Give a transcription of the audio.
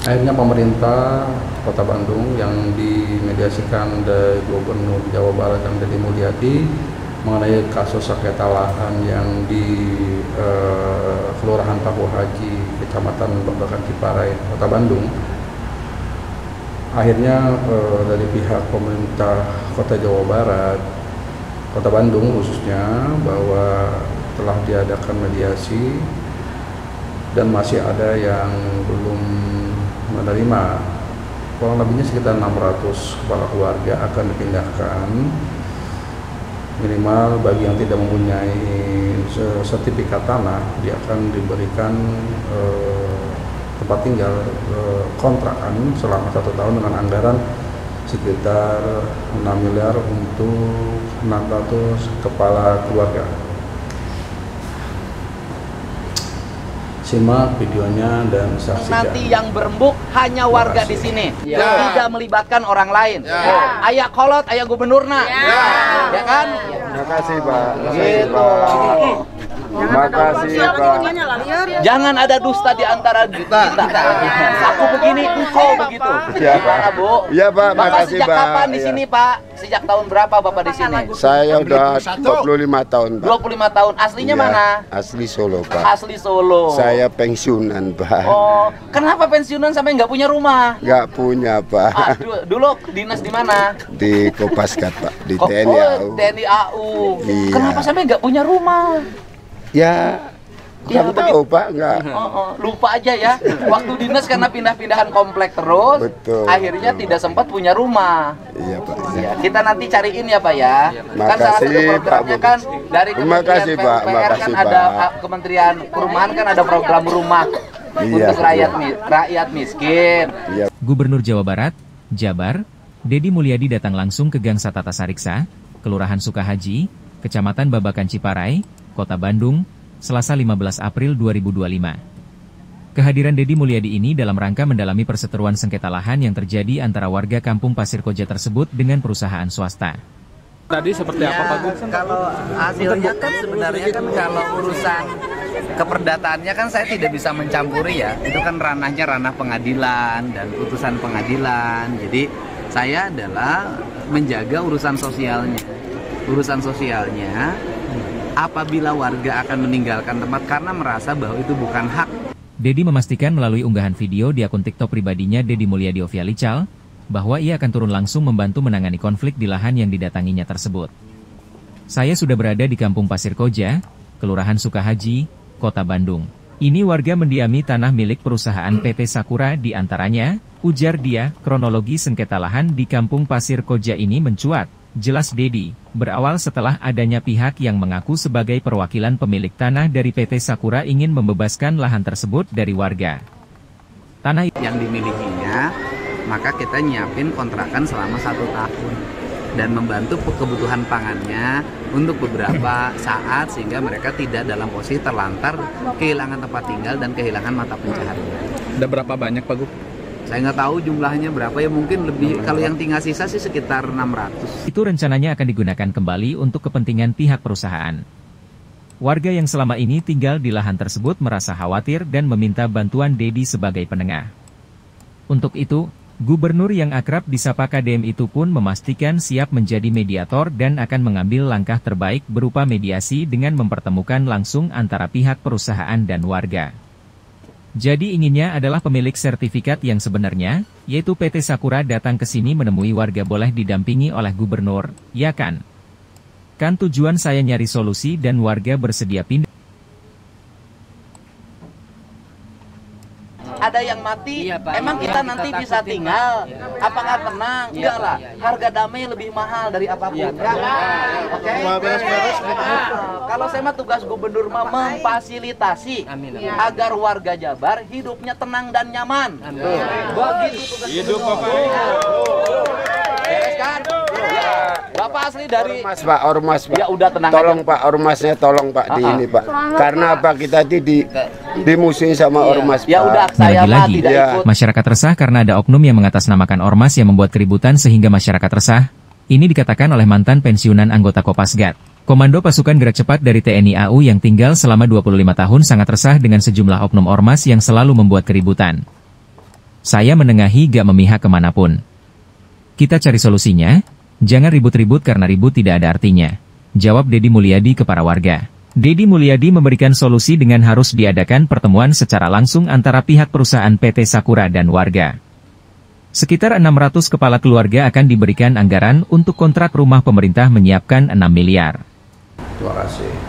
Akhirnya pemerintah Kota Bandung yang dimediasikan dari Gubernur Jawa Barat dan Deddy Mulyadi mengenai kasus sengketa lahan yang di Kelurahan Paku Haji, Kecamatan Babakan Ciparai, Kota Bandung. Akhirnya dari pihak pemerintah Kota Jawa Barat, Kota Bandung khususnya, bahwa telah diadakan mediasi dan masih ada yang belum menerima. Kurang lebihnya sekitar 600 kepala keluarga akan dipindahkan. Minimal bagi yang tidak mempunyai sertifikat tanah, dia akan diberikan tempat tinggal kontrakan selama 1 tahun dengan anggaran sekitar 6 miliar untuk 600 kepala keluarga. Simak videonya dan saksikan. Nanti yang berembuk hanya warga di sini, tidak melibatkan orang lain. Ayah kolot, ayah gubernurna, ya kan? Terima kasih Pak. Gitu. Makasih Pak. Jangan ada dusta di antara kita. Aku begini, engkau begitu. Iya Pak. Bu. Iya Pak, Bapak makasih sejak Pak. kapan di sini Pak? Sejak tahun berapa Bapak di sini? Saya udah 25 tahun Pak. 25 tahun. Aslinya Iya, mana? Asli Solo Pak. Asli Solo. Saya pensiunan Pak. Oh, kenapa pensiunan sampai nggak punya rumah? Nggak punya Pak. Dulu dinas di mana? Di Kopaskat Pak, di TNI Oh, AU. TNI AU. Iya. Kenapa sampai nggak punya rumah? Ya, Ya, kurang tahu Pak, nggak. Lupa aja ya. Waktu dinas karena pindah-pindahan komplek terus, Betul. akhirnya tidak sempat punya rumah. Iya Pak. Ya, kita nanti cariin ya Pak ya. Kan salah satu Makasih, programnya Pak. kan dari Terima kasih, Pak. PUPR kan Makasih, ada Pak. Kementerian Perumahan kan ada program rumah Iya, untuk rakyat miskin. Iya. Gubernur Jawa Barat, Jabar, Deddy Mulyadi datang langsung ke Gang Satata Sariksa, Kelurahan Sukahaji, Kecamatan Babakan Ciparai, Kota Bandung, Selasa 15 April 2025. Kehadiran Deddy Mulyadi ini dalam rangka mendalami perseteruan sengketa lahan yang terjadi antara warga kampung Pasir Koja tersebut dengan perusahaan swasta. Tadi seperti apa Pak Gus? Kalau hasilnya kan sebenarnya kan kalau urusan keperdataannya kan saya tidak bisa mencampuri ya. Itu kan ranah pengadilan dan putusan pengadilan. Jadi saya adalah menjaga urusan sosialnya. Urusan sosialnya apabila warga akan meninggalkan tempat karena merasa bahwa itu bukan hak. Deddy memastikan melalui unggahan video di akun TikTok pribadinya Deddy Mulyadi Official, bahwa ia akan turun langsung membantu menangani konflik di lahan yang didatanginya tersebut. Saya sudah berada di Kampung Pasir Koja, Kelurahan Sukahaji, Kota Bandung. Ini warga mendiami tanah milik perusahaan PT Sakura di antaranya, ujar dia. Kronologi sengketa lahan di Kampung Pasir Koja ini mencuat, jelas Deddy, berawal setelah adanya pihak yang mengaku sebagai perwakilan pemilik tanah dari PT Sakura ingin membebaskan lahan tersebut dari warga. Tanah Yang dimilikinya, maka kita nyiapin kontrakan selama 1 tahun dan membantu kebutuhan pangannya untuk beberapa saat sehingga mereka tidak dalam posisi terlantar, kehilangan tempat tinggal dan kehilangan mata pencaharian. Ada berapa banyak Pak Gus? Saya nggak tahu jumlahnya berapa, ya mungkin lebih. Kalau yang tinggal sisa sih sekitar 600. itu rencananya akan digunakan kembali untuk kepentingan pihak perusahaan. Warga yang selama ini tinggal di lahan tersebut merasa khawatir dan meminta bantuan Deddy sebagai penengah. Untuk itu, Gubernur yang akrab disapa KDM itu pun memastikan siap menjadi mediator dan akan mengambil langkah terbaik berupa mediasi dengan mempertemukan langsung antara pihak perusahaan dan warga. Jadi inginnya adalah pemilik sertifikat yang sebenarnya, yaitu PT Sakura datang ke sini menemui warga boleh didampingi oleh gubernur, ya kan? Kan tujuan saya nyari solusi dan warga bersedia pindah. Ada yang mati, emang kita nanti bisa tinggal? Apakah tenang? Enggak lah, harga damai lebih mahal dari apapun. Oke? Kalau saya mah tugas gubernur mah memfasilitasi agar warga Jabar hidupnya tenang dan nyaman. Begitu tugas Hidup Bapak. Beres kan? Ya, Bapak asli dari Ormas Pak, Ormas Pak. Ya udah tenang Tolong aja. Pak, Ormasnya tolong Pak di ini Pak. Karena apa kita dimusuhin sama Ormas Pak. Ya udah, saya mah Lagi-lagi, tidak ikut. masyarakat resah karena ada oknum yang mengatasnamakan ormas yang membuat keributan sehingga masyarakat resah. Ini dikatakan oleh mantan pensiunan anggota Kopasgat, Komando Pasukan Gerak Cepat dari TNI AU yang tinggal selama 25 tahun sangat resah dengan sejumlah oknum ormas yang selalu membuat keributan. Saya menengahi gak memihak kemanapun. Kita cari solusinya, jangan ribut-ribut karena ribut tidak ada artinya. Jawab Dedi Mulyadi ke para warga. Dedi Mulyadi memberikan solusi dengan harus diadakan pertemuan secara langsung antara pihak perusahaan PT Sakura dan warga. Sekitar 600 kepala keluarga akan diberikan anggaran untuk kontrak rumah pemerintah menyiapkan 6 miliar. Terima kasih.